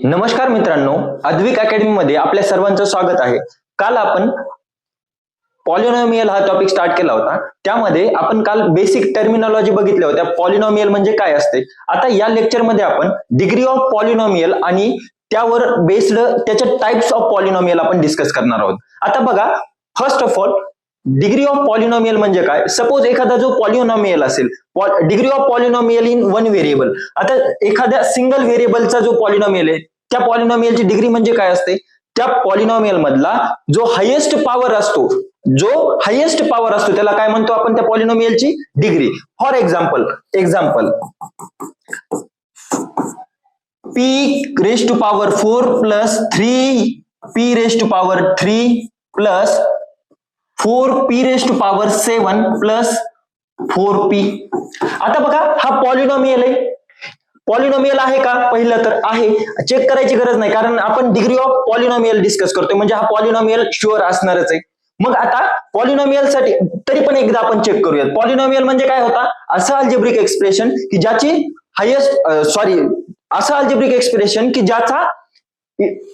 नमस्कार मित्रांनो, अद्विक अकॅडमी मध्ये आपल्या सर्वांचं स्वागत आहे. काल आपण पॉलिनॉमियल हा टॉपिक स्टार्ट केला होता. त्यामध्ये आपण काल बेसिक टर्मिनॉलॉजी बघितल्या होत्या. पॉलिनॉमियल म्हणजे काय असते. आता या लेक्चर मध्ये आपण डिग्री ऑफ पॉलिनॉमियल आणि त्यावर बेस्ड त्याच्या टाइप्स ऑफ पॉलिनॉमियल आपण डिस्कस करणार आहोत. आता बघा, first of all degree of polynomial म्हणजे काय. सपोज एखादा जो पॉलिनॉमियल असेल, degree of polynomial in one variable. आता एखाद्या सिंगल व्हेरिएबलचा जो पॉलिनॉमियल आहे त्या पॉलिनॉमियलची डिग्री म्हणजे काय असते. त्या पॉलिनॉमियल मधला जो हायेस्ट पॉवर असतो, त्याला काय म्हणतो आपण, त्या पॉलिनॉमियलची degree. For example p raise to power 4 plus 3p raise to power 3 plus 4p raise to power 7 plus 4p. आता बघा, हा पॉलिनॉमियल आहे. पॉलिनॉमियल आहे का, पहिलं तर आहे, चेक करायची गरज नाही, कारण आपण डिग्री ऑफ पॉलिनॉमियल डिस्कस करतोय म्हणजे हा पॉलिनॉमियल शुअर असणारच आहे. मग आता पॉलिनॉमियल साठी तरी पण एकदा आपण चेक करूयात. पॉलिनॉमियल म्हणजे काय होता, असं अल्जेब्रिक एक्सप्रेशन की ज्याची की ज्याचा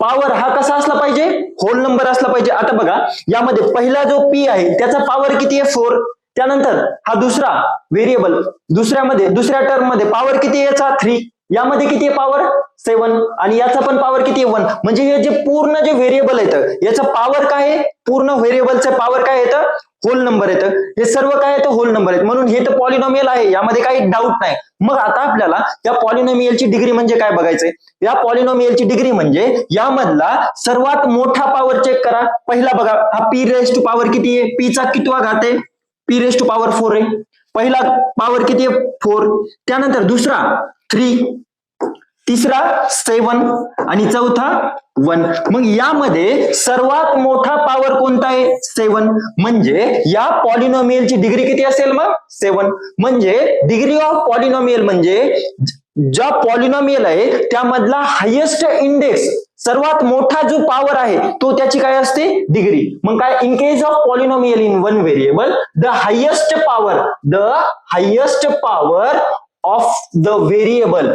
पॉवर हा कसा असला पाहिजे, होल नंबर असला पाहिजे. आता बघा, यामध्ये पहिला जो p आहे त्याचा पॉवर किती आहे, 4. त्यानंतर हा दुसरा व्हेरिएबल, दुसऱ्या टर्म मध्ये पॉवर किती आहे याचा, 3. यामध्ये किती आहे पॉवर, 7. आणि याचा पण पॉवर किती आहे, 1. म्हणजे हे जे पूर्ण जे व्हेरिएबल येतं याचं पॉवर काय आहे, पूर्ण व्हेरिएबलचं पॉवर काय येतं, होल नंबर येतं. हे सर्व काय येतं, होल नंबर आहेत. म्हणून हे तर पॉलिनॉमियल आहे, यामध्ये काही डाऊट नाही. मग आता आपल्याला या पॉलिनॉमियलची डिग्री म्हणजे काय बघायचंय. या पॉलिनॉमियलची डिग्री म्हणजे यामधला सर्वात मोठा पॉवर चेक करा. पहिला बघा, हा p रेज टू पॉवर किती आहे, p चा कितवा घात आहे, p रेज टू पॉवर 4 आहे. पहिला पॉवर किती आहे, 4. त्यानंतर दुसरा 3, तिसरा 7 आणि चौथा 1. मग यामध्ये सर्वात मोठा पॉवर कोणता आहे, 7. म्हणजे या पॉलिनॉमियलची डिग्री किती असेल, मग 7. म्हणजे डिग्री ऑफ पॉलिनॉमियल म्हणजे ज्या पॉलिनॉमियल आहे त्यामधला हायेस्ट इंडेक्स, सर्वात मोठा जो पॉवर आहे तो त्याची काय असते, डिग्री. मग काय, in case of polynomial in one variable the highest power of the variable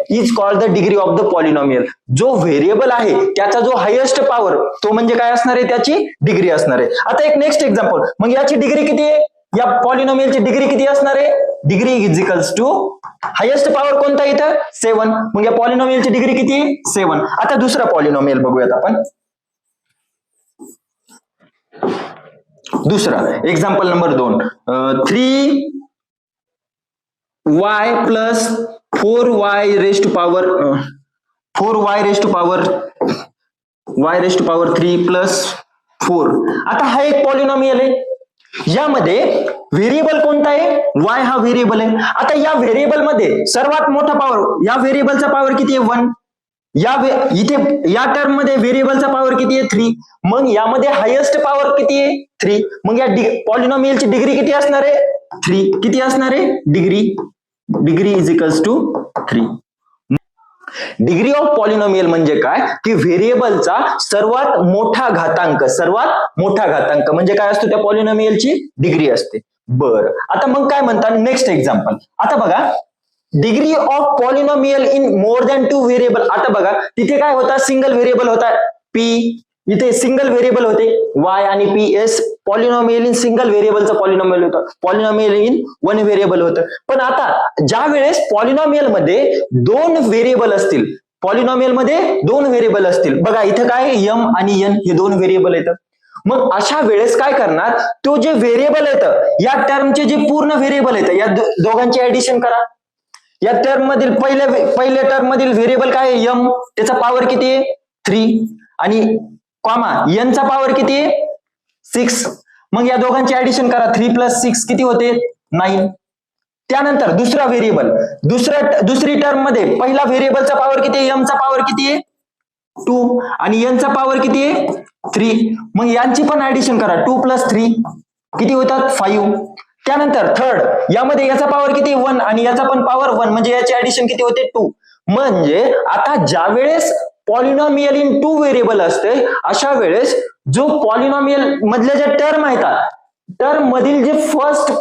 is called the degree of the polynomial. जो व्हेरिएबल आहे त्याचा जो हायेस्ट पॉवर तो म्हणजे काय असणार आहे, त्याची डिग्री असणार आहे. आता एक नेक्स्ट एक्झाम्पल, मग याची डिग्री किती आहे, या पॉलिनॉमियलची डिग्री किती असणार आहे, degree is equals to highest power कोणता इथं, 7. मग या पॉलिनॉमियलची डिग्री किती आहे, 7. आता दुसरा पॉलिनॉमियल बघूयात आपण. दुसरा example number 2, 3y plus 4y raise to power 3 plus 4. आता हा एक पॉलिनॉमियल आहे. यामध्ये व्हेरिएबल कोणता आहे, y हा व्हेरिएबल आहे. आता या व्हेरिएबल मध्ये सर्वात मोठा पॉवर, या व्हेरिएबलचा पॉवर किती आहे, 1. या टर्म मध्ये व्हेरिएबलचा पॉवर किती आहे, 3. मग यामध्ये हायेस्ट पॉवर किती आहे, 3. मग या पॉलिनॉमियलची डिग्री किती असणार आहे, 3. किती असणार आहे, degree is equals to 3. Degree of polynomial म्हणजे काय की व्हेरिएबलचा सर्वात मोठा घातांक म्हणजे काय असतो, त्या पॉलिनॉमियलची डिग्री असते. बरं, आता मग काय म्हणतात, नेक्स्ट एक्झाम्पल. आता बघा, degree of polynomial in more than 2 variable. आता बघा, तिथे काय होता, सिंगल व्हेरिएबल होता p, इथे सिंगल व्हेरिएबल होते y आणि p. S polynomial in single व्हेरिएबलचा पॉलिनॉमियल होता, पॉलिनॉमियल इन वन व्हेरिएबल होतं. पण आता ज्या वेळेस पॉलिनॉमियल मध्ये दोन व्हेरिएबल असतील, बघा इथं काय, m आणि n हे दोन व्हेरिएबल येतात. मग अशा वेळेस काय करणार, तो जे व्हेरिएबल येतं, या टर्मचे जे पूर्ण व्हेरिएबल येतं, या दोघांची ऍडिशन करा. या टर्म मधील पहिल्या टर्म मधील व्हेरिएबल काय आहे, m, त्याचा पॉवर किती आहे, 3. आणि कॉमा n चा पॉवर किती आहे, 6. मग या दोघांची ऍडिशन करा, 3 प्लस 6 किती होते, 9. त्यानंतर दुसरा व्हेरिएबल, दुसरी टर्म मध्ये पहिला व्हेरिएबलचा पॉवर किती आहे, m चा पॉवर किती आहे, 2. आणि n चा पॉवर किती आहे, 3. मग यांची पण ऍडिशन करा, 2 प्लस 3 किती होतात, 5. त्यानंतर थर्ड, यामध्ये याचा पॉवर किती, 1. आणि याचा पण पॉवर 1, म्हणजे याची ऍडिशन किती होते, 2. म्हणजे आता ज्या वेळेस पॉलिनॉमियल इन 2 व्हेरिएबल असते, अशा वेळेस जो पॉलिनॉमियल मधल्या ज्या टर्म आहेत, टर्म मधील जे फर्स्ट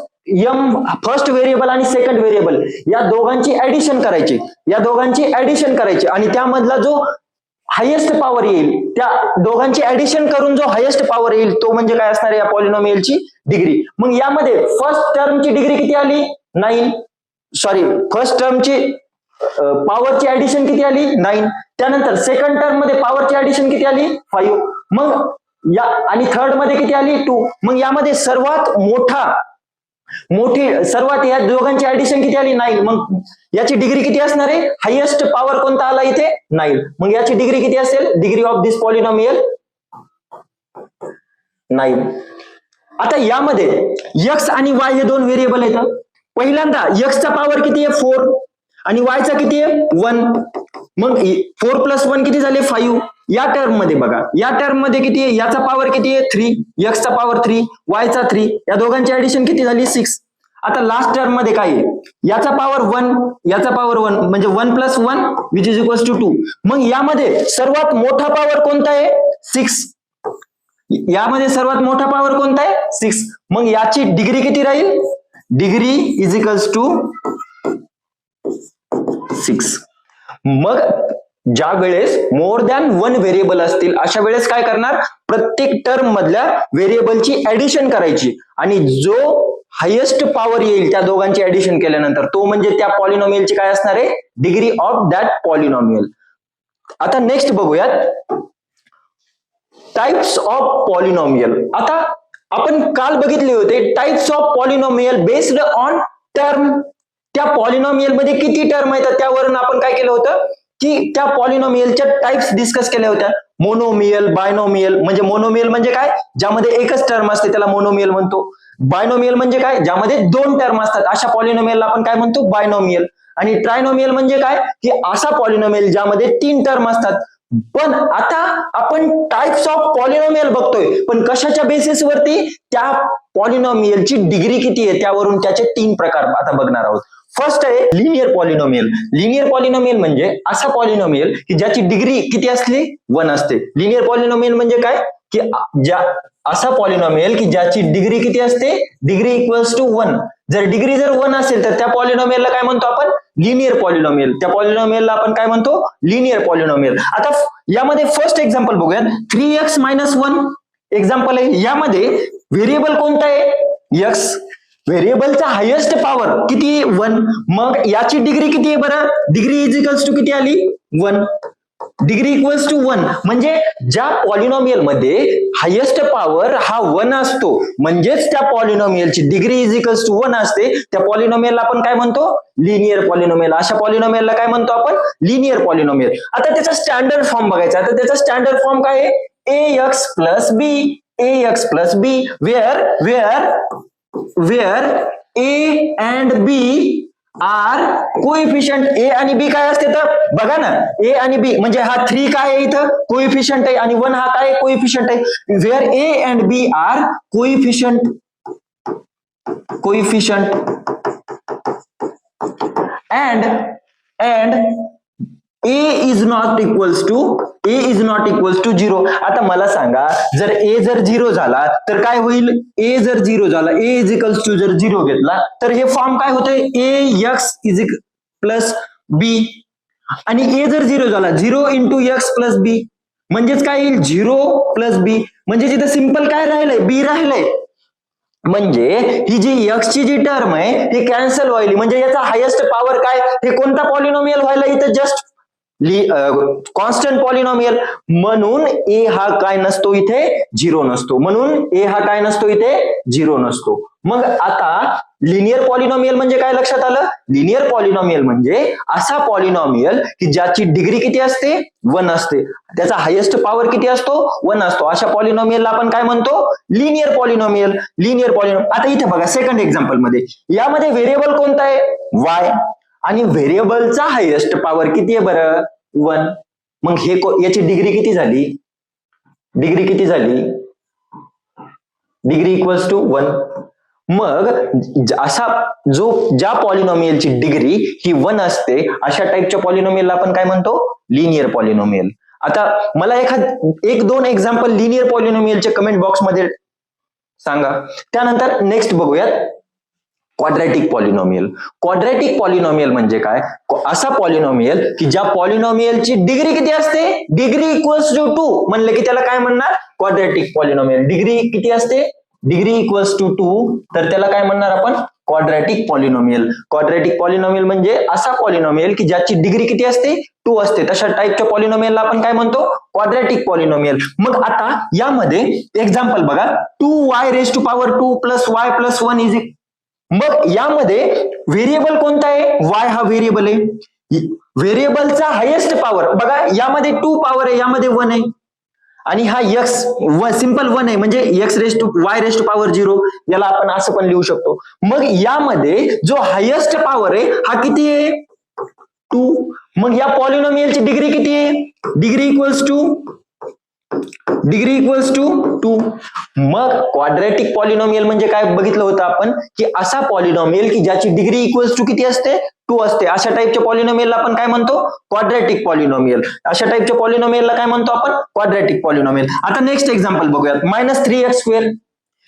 फर्स्ट व्हेरिएबल आणि सेकंड व्हेरिएबल या दोघांची ऍडिशन करायची आणि त्यामधला जो हायेस्ट पॉवर येईल त्या दोघांची ऍडिशन करून जो हायेस्ट पॉवर येईल तो म्हणजे काय असणार आहे या पॉलिनॉमियलची डिग्री. मग यामध्ये फर्स्ट टर्मची डिग्री किती आली 9, सॉरी फर्स्ट टर्मची पॉवरची ऍडिशन किती आली 9, त्यानंतर सेकंड टर्म मध्ये पॉवरची ऍडिशन किती आली 5, मग या आणि थर्ड मध्ये किती आली 2. मग यामध्ये सर्वात सर्वात या दोघांची ऍडिशन किती आली 9, मग याची डिग्री किती असणार आहे, हायेस्ट पॉवर कोणता आला इथे 9, मग याची डिग्री किती असेल, डिग्री ऑफ दिस पॉलिनॉमियल 9. आता यामध्ये x आणि y हे दोन व्हेरिएबल आहेत. पहिल्यांदा x चा पॉवर किती आहे 4 आणि y चा किती आहे 1, मग 4 + 1 किती झाले 5. या टर्म मध्ये बघा, या टर्म मध्ये किती आहे, याचा पॉवर किती आहे 3, x चा पॉवर 3, y चा 3, या दोघांची ऍडिशन किती झाली 6. आता लास्ट टर्म मध्ये काय आहे, याचा पॉवर 1, याचा पॉवर 1 म्हणजे 1 + 1 विच इज इक्वल्स टू 2. मग यामध्ये सर्वात मोठा पॉवर कोणता आहे 6, यामध्ये सर्वात मोठा पॉवर कोणता आहे 6. मग याची डिग्री किती राहील, डिग्री इज इक्वल्स टू 6. मग ज्या वेळेस मोर दॅन 1 व्हेरिएबल असतील अशा वेळेस काय करणार, प्रत्येक टर्म मधल्या व्हेरिएबलची ऍडिशन करायची आणि जो हायेस्ट पॉवर येईल त्या दोघांची ऍडिशन केल्यानंतर तो म्हणजे त्या पॉलिनॉमियलची काय असणार आहे, डिग्री ऑफ दॅट पॉलिनॉमियल. आता नेक्स्ट बघूयात टाइप्स ऑफ पॉलिनॉमियल. आता आपण काल बघितले होते types of polynomial based on term. त्या पॉलिनॉमियल मध्ये किती टर्म आहेत त्यावरून आपण काय केलं होतं की त्या पॉलिनॉमियलच्या टाइप्स डिस्कस केल्या होत्या. Monomial, binomial. म्हणजे मोनोमियल म्हणजे काय, ज्यामध्ये एकच टर्म असते त्याला मोनोमियल म्हणतो. बायनोमियल म्हणजे काय, ज्यामध्ये 2 टर्म असतात अशा पॉलिनॉमियलला आपण काय म्हणतो बायनोमियल. आणि ट्रायनोमियल म्हणजे काय की असा पॉलिनॉमियल ज्यामध्ये 3 टर्म असतात. पण आता आपण टाइप्स ऑफ पॉलिनॉमियल बघतोय, पण कशाच्या बेसिस वरती, त्या पॉलिनॉमियलची डिग्री किती आहे त्यावरून त्याचे 3 प्रकार आता बघणार आहोत. फर्स्ट आहे लिनियर पॉलिनॉमियल. लिनियर पॉलिनॉमियल म्हणजे असा पॉलिनॉमियल की ज्याची डिग्री किती असली 1 असते. लिनियर पॉलिनॉमियल म्हणजे काय की असा पॉलिनॉमियल की ज्याची डिग्री किती असते, डिग्री इक्वल्स टू 1. जर डिग्री 1 असेल तर त्या पॉलिनॉमियलला काय म्हणतो आपण, लिनियर पॉलिनॉमियल. त्या पॉलिनॉमियलला आपण काय म्हणतो, लिनियर पॉलिनॉमियल. आता यामध्ये फर्स्ट एक्झाम्पल बघूयात, 3x - 1 एक्झाम्पल आहे. यामध्ये व्हेरिएबल कोणता आहे x, व्हेरिएबलचा हायेस्ट पॉवर किती 1, मग याची डिग्री किती आहे बरं, डिग्री इज इक्वल्स टू किती आली 1, डिग्री इक्वल्स टू 1. म्हणजे ज्या पॉलिनॉमियल मध्ये हायेस्ट पॉवर हा 1 असतो म्हणजेच त्या पॉलिनॉमियलची डिग्री इज इक्वल्स टू 1 असते, त्या पॉलिनॉमियलला आपण काय म्हणतो, लिनियर पॉलिनॉमियल. अशा पॉलिनॉमियलला काय म्हणतो आपण, लिनियर पॉलिनॉमियल. आता त्याचा स्टँडर्ड फॉर्म बघायचा. आता त्याचा स्टँडर्ड फॉर्म काय आहे, ax + b, ax + b, where a and b are coefficient. A आणि बी काय असते तर बघा ना, ए आणि बी म्हणजे हा 3 काय आहे इथं कोएफिशियंट आहे आणि 1 हा काय कोएफिशियंट आहे. Where A and B are coefficient and a is not equals to 0. आता मला सांगा, जर a जर 0 झाला तर काय होईल, a जर 0 झाला, a is equals to जर 0 घेतला तर हे फॉर्म काय होतंय, ax + b. आणि a जर 0 झाला, 0 × x + b म्हणजेच काय येईल, 0 + b. म्हणजे जिथं सिंपल काय राहिलंय, b राहिलंय. म्हणजे ही जी x ची जी टर्म आहे ही कॅन्सल व्हायली. म्हणजे याचा हायेस्ट पॉवर काय, हे कोणता पॉलिनॉमियल व्हायला इथं, जस्ट कॉन्स्टंट पॉलिनॉमियल. म्हणून ए हा काय नसतो इथे, 0 नसतो. म्हणून ए हा काय नसतो इथे, 0 नसतो. मग आता लिनियर पॉलिनॉमियल म्हणजे काय लक्षात आलं, लिनियर पॉलिनॉमियल म्हणजे असा पॉलिनॉमियल की ज्याची डिग्री किती असते 1 असते, त्याचा हायेस्ट पॉवर किती असतो 1 असतो. अशा पॉलिनॉमियलला आपण काय म्हणतो, लिनियर पॉलिनॉमियल. आता इथे बघा सेकंड एक्झाम्पल मध्ये, यामध्ये व्हेरिएबल कोणता आहे y आणि व्हेरिएबलचा हायेस्ट पॉवर किती आहे बरं 1. मग हे याची डिग्री किती झाली, डिग्री इक्वल्स टू 1. मग असा ज्या पॉलिनॉमियलची डिग्री ही 1 असते अशा टाइपच्या पॉलिनॉमियलला आपण काय म्हणतो, लिनियर पॉलिनॉमियल. आता मला 1-2 एक्झाम्पल लिनियर पॉलिनॉमियलचे कमेंट बॉक्स मध्ये सांगा. त्यानंतर नेक्स्ट बघूयात क्वाड्रॅटिक पॉलिनॉमियल. क्वाड्रॅटिक पॉलिनॉमियल म्हणजे काय? असा पॉलिनॉमियल की ज्या पॉलिनॉमियलची डिग्री किती असते? डिग्री इक्वल्स टू 2 म्हणलं की त्याला काय म्हणणार? Quadratic polynomial. डिग्री किती असते? डिग्री इक्वल्स टू 2, तर त्याला काय म्हणणार आपण? Quadratic polynomial. क्वाड्रॅटिक पॉलिनॉमियल म्हणजे असा पॉलिनॉमियल की ज्याची डिग्री किती असते? 2 असते. तशा टाईपच्या पॉलिनॉमियलला आपण काय म्हणतो? Quadratic polynomial. मग आता यामध्ये एक्झाम्पल बघा, 2y⁴ plus y plus 1 is. मग यामध्ये व्हेरिएबल कोणता आहे? y हा व्हेरिएबल आहे. व्हेरिएबलचा हायेस्ट पॉवर बघा, यामध्ये 2 पॉवर आहे, यामध्ये 1 आहे. आणि हा x सिंपल 1 आहे, म्हणजे y⁴ याला आपण असं पण लिहू शकतो. मग यामध्ये जो हायेस्ट पॉवर आहे हा किती आहे? 2. मग या पॉलिनॉमियलची डिग्री किती आहे? Degree equals to 2. मग क्वाड्रॅटिक पॉलिनॉमियल म्हणजे काय बघितलं होतं आपण, की असा पॉलिनॉमियल की ज्याची डिग्री इक्वल्स टू किती असते? 2 असते. अशा टाईपच्या पॉलिनॉमियलला आपण काय म्हणतो? Quadratic polynomial. अशा टाईपच्या पॉलिनॉमियलला काय म्हणतो आपण? Quadratic polynomial. आता नेक्स्ट एक्झाम्पल बघूयात. -3x².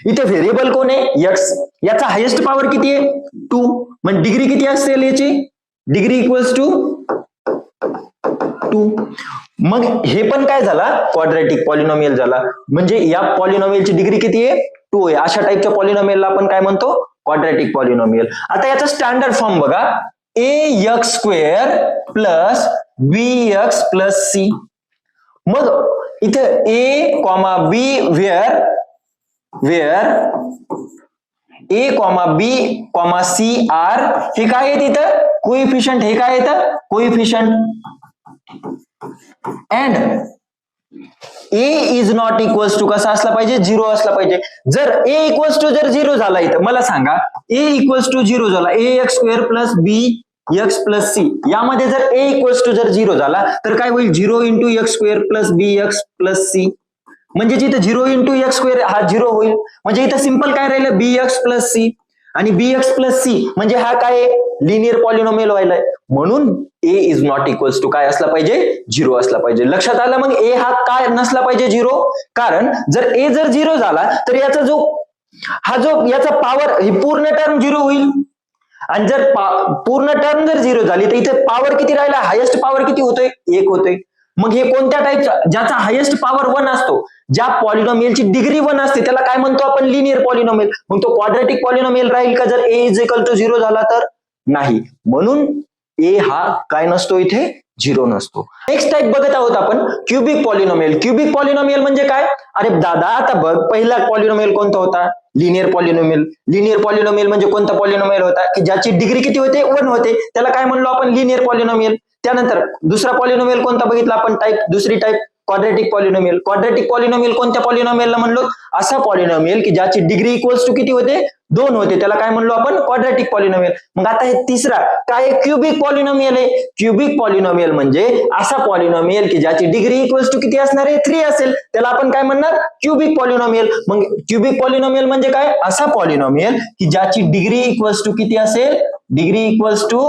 इथे व्हेरिएबल कोण आहे? x. याचा हायेस्ट पॉवर किती आहे? 2. म्हणजे डिग्री किती असेल याची? Degree equals to 2. मग हे पण काय झाला? क्वाड्रॅटिक पॉलिनॉमियल झाला. म्हणजे या पॉलिनॉमियलची डिग्री किती आहे? 2 आहे. अशा टाईपच्या पॉलिनॉमियलला आपण काय म्हणतो? Quadratic polynomial. आता याचा स्टँडर्ड फॉर्म बघा, ax² plus bx plus c. मग इथे a, b where a, b, c are हे काय आहे तिथं? कोइफिशियंट. हे काय येतं? Coefficient. And a is not equals to कसा असला पाहिजे? 0 असला पाहिजे. जर a इक्वल्स टू जर 0 झाला, इथं मला सांगा, a इक्वल्स टू 0 झाला, ax² plus bx plus c, यामध्ये जर a इक्वल्स टू जर 0 झाला तर काय होईल? 0 into x² plus bx plus c. म्हणजे जिथं 0 इंटू x² हा 0 होईल. म्हणजे इथं सिंपल काय राहिलं? bx plus c. आणि bx प्लस c म्हणजे हा काय? लिनियर पॉलिनॉमियल व्हायलाय. म्हणून a is not equals to काय असला पाहिजे? 0 असला पाहिजे. लक्षात आलं? मग a हा काय नसला पाहिजे? 0. कारण जर a जर 0 झाला तर याचा याचा पॉवर ही पूर्ण टर्म 0 होईल. आणि जर पूर्ण टर्म जर 0 झाली तर इथे पॉवर किती राहिला? हायेस्ट पॉवर किती होतोय? 1 होतोय. मग हे कोणत्या टाईपचा? ज्याचा हायेस्ट पॉवर 1 असतो, ज्या पॉलिनॉमियलची डिग्री 1 असते त्याला काय म्हणतो आपण? Linear polynomial. मग तो क्वाड्रॅटिक पॉलिनॉमियल राहील का जर a इज इक्वल टू 0 झाला तर? नाही. म्हणून a हा काय नसतो? इथे 0 नसतो. नेक्स्ट टाईप बघत आहोत आपण, क्युबिक पॉलिनॉमियल. क्युबिक पॉलिनॉमियल म्हणजे काय? अरे दादा, आता बघ, पहिला पॉलिनॉमियल कोणता होता? Linear polynomial. लिनियर पॉलिनॉमियल म्हणजे कोणता पॉलिनॉमियल होता? की ज्याची डिग्री किती होते? 1 होते. त्याला काय म्हणलो आपण? Linear polynomial. त्यानंतर दुसरा पॉलिनॉमियल कोणता बघितला आपण? दुसरी type quadratic polynomial. Quadratic polynomial कोणत्या पॉलिनॉमियलला म्हणलो? असा पॉलिनॉमियल की ज्याची डिग्री इक्वल्स टू किती होते? 2 होते. त्याला काय म्हणलो आपण? Quadratic polynomial. मग आता हे तिसरा काय? क्युबिक पॉलिनॉमियल आहे. क्युबिक पॉलिनॉमियल म्हणजे असा पॉलिनॉमियल की ज्याची डिग्री इक्वल्स टू किती असणार आहे? 3 असेल. त्याला आपण काय म्हणणार? Cubic polynomial. मग क्युबिक पॉलिनॉमियल म्हणजे काय? असा पॉलिनॉमियल की ज्याची डिग्री इक्वल्स टू किती असेल? Degree equals to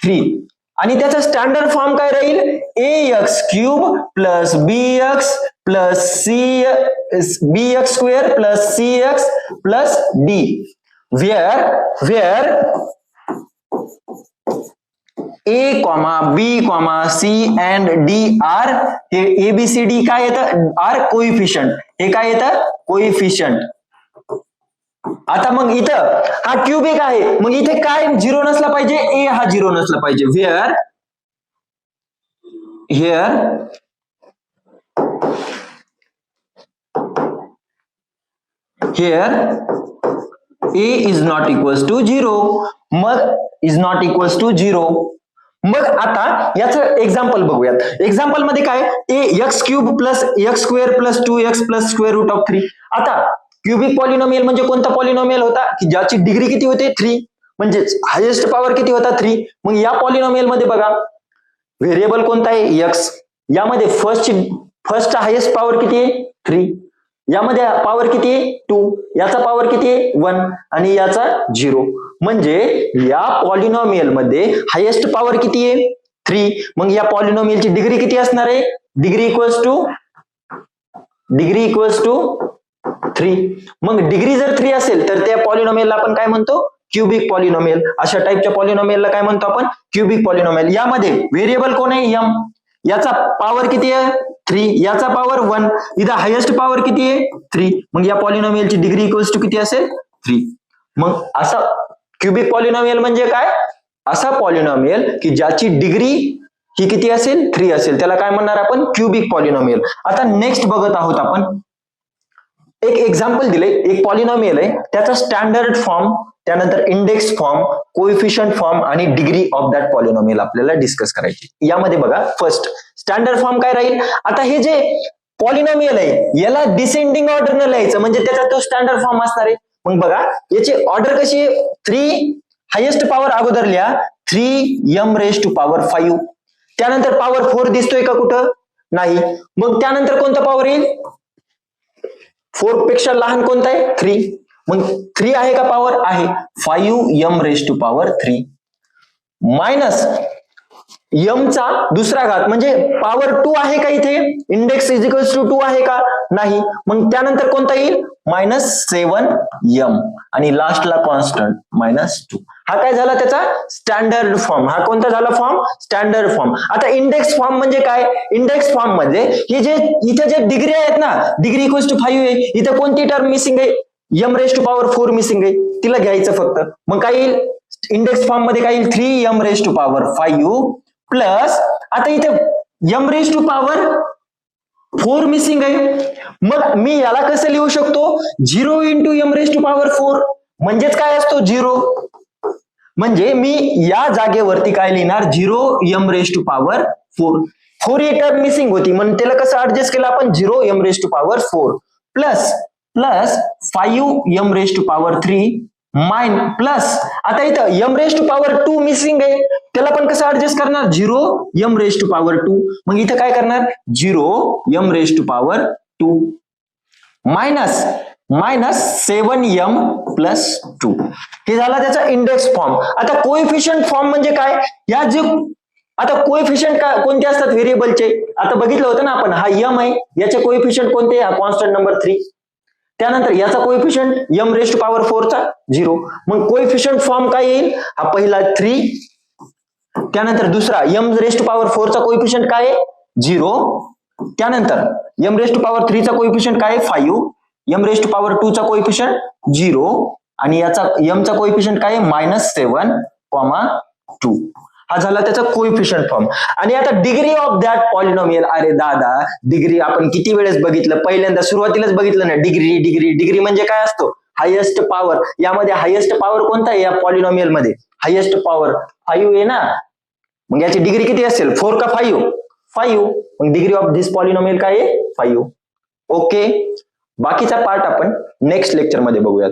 3. आणि त्याचा स्टँडर्ड फॉर्म काय राहील? ax³ plus bx plus bx² plus cx plus d. where a, b, c and d are हे ABCD काय येतं? Are coefficient. हे काय येतं? कोइफिशियंट. आता मग इथं हा क्युबिक आहे, मग इथे काय 0 नसला पाहिजे? a हा 0 नसला पाहिजे. here a is not equals to 0. मग is not equals to 0. मग आता याचं एक्झाम्पल बघूयात. एक्झाम्पल मध्ये काय? ax³ plus x² plus 2x plus square root of 3. आता क्युबिक पॉलिनॉमियल म्हणजे कोणता पॉलिनॉमियल होता? की ज्याची डिग्री किती होते? 3. म्हणजेच हायेस्ट पॉवर किती होता? 3. मग या पॉलिनॉमियल मध्ये बघा, व्हेरिएबल कोणता आहे? x. यामध्ये फर्स्ट हायेस्ट पॉवर किती आहे? 3. यामध्ये पॉवर किती आहे? 2. याचा पॉवर किती आहे? 1. आणि याचा 0. म्हणजे या पॉलिनॉमियल मध्ये हायेस्ट पॉवर किती आहे? 3. मग या पॉलिनॉमियलची डिग्री किती असणार आहे? Degree equals to 3. मग डिग्री जर 3 असेल तर त्या पॉलिनॉमियलला आपण काय म्हणतो? Cubic polynomial. अशा टाईपच्या पॉलिनॉमियलला काय म्हणतो आपण? Cubic polynomial. यामध्ये व्हेरिएबल कोण आहे? एम. याचा पॉवर किती आहे? 3. याचा पॉवर 1. इथं हायेस्ट पॉवर किती आहे? 3. मग या पॉलिनॉमियलची डिग्री इक्वल्स टू किती असेल? 3. मग असा क्युबिक पॉलिनॉमियल म्हणजे काय? असा पॉलिनॉमियल की ज्याची डिग्री ही किती असेल? 3 असेल, त्याला काय म्हणणार आपण? Cubic polynomial. आता नेक्स्ट बघत आहोत आपण एक एक्झाम्पल दिले. एक पॉलिनॉमियल आहे, त्याचा स्टँडर्ड फॉर्म, त्यानंतर इंडेक्स फॉर्म, कोएफिशियंट फॉर्म आणि डिग्री ऑफ दॅट पॉलिनॉमियल आपल्याला डिस्कस करायची. यामध्ये बघा फर्स्ट स्टँडर्ड फॉर्म काय राहील? आता हे जे पॉलिनॉमियल आहे याला डिसेंडिंग ऑर्डरने लिहायचं, म्हणजे त्याचा तो स्टँडर्ड फॉर्म असणार आहे. मग बघा याची ऑर्डर कशी आहे? 3 हायेस्ट पॉवर अगोदर लिहा, 3m रेज टू पॉवर 5. त्यानंतर पॉवर 4 दिसतोय का कुठं? नाही. मग त्यानंतर कोणता पॉवर येईल? 4 पेक्षा लहान कोणता आहे? 3. मग 3 आहे का पॉवर? आहे. 5m raise to power 3 minus m चा दुसरा घात म्हणजे पॉवर 2 आहे का इथे? इंडेक्स इज इक्वल्स टू 2 आहे का? नाही. मग त्यानंतर कोणता येईल? -7m आणि लास्टला कॉन्स्टंट -2. हा काय झाला त्याचा स्टँडर्ड फॉर्म. हा कोणता झाला फॉर्म? Standard form. आता इंडेक्स फॉर्म म्हणजे काय? इंडेक्स फॉर्म मध्ये हे जे इथे जे डिग्री आहेत ना, डिग्री इक्वल्स टू 5 आहे, इथे कोणती टर्म मिसिंग आहे? m raise to power 4 missing आहे, तिला घ्यायचं फक्त. मग काय येईल इंडेक्स फॉर्म मध्ये? काय येईल? 3m raise to power 5 plus आता इथे m raise to power 4 missing आहे. मग मी याला कसं लिहू शकतो? 0 into m raise to power 4 म्हणजेच काय असतो? 0. म्हणजे मी या जागेवरती काय लिहिणार? 0m raise to power 4. 4 ही टर्म मिसिंग होती म्हणून त्याला कसं ऍडजस्ट केलं आपण? 0m raise to power 4 plus 5m raise to power 3 plus आता इथं m raise to power 2 missing आहे, त्याला पण कसं ऍडजस्ट करणार? 0m raise to power 2. मग इथं काय करणार? 0m raise to power 2 minus 7m plus 2. हे झाला त्याचा इंडेक्स फॉर्म. आता कोएफिशियंट फॉर्म म्हणजे काय? या जे आता कोएफिशियंट कोणते असतात व्हेरिएबलचे? आता बघितलं होतं ना आपण, हा m आहे, याचे कोएफिशियंट कोणते? हा कॉन्स्टंट नंबर 3. त्यानंतर याचा coefficient m raise to power 4 चा 0. मग कोएफिशियंट फॉर्म काय येईल? हा पहिला 3, त्यानंतर दुसरा m रेज टू पॉवर 4 चा कोएफिशियंट काय आहे? 0. त्यानंतर m रेज टू पॉवर 3 चा कोएफिशियंट काय आहे? 5. m रेज टू पॉवर 2 चा कोएफिशियंट 0 आणि याचा m चा कोएफिशियंट काय आहे? -7, 2. हा झाला त्याचा कोएफिशियंट फॉर्म. आणि आता डिग्री ऑफ दॅट पॉलिनॉमियल. अरे दादा, डिग्री आपण किती वेळेस बघितलं? पहिल्यांदा सुरुवातीलाच बघितलं ना. डिग्री डिग्री डिग्री म्हणजे काय असतो? Highest power. यामध्ये हायेस्ट पॉवर कोणता आहे? या पॉलिनॉमियल मध्ये हायेस्ट पॉवर 5 आहे ना. मग याची डिग्री किती असेल? 4 का 5? 5. मग डिग्री ऑफ दिस पॉलिनॉमियल काय आहे? 5. ओके. बाकीचा पार्ट आपण नेक्स्ट लेक्चर मध्ये बघूयात.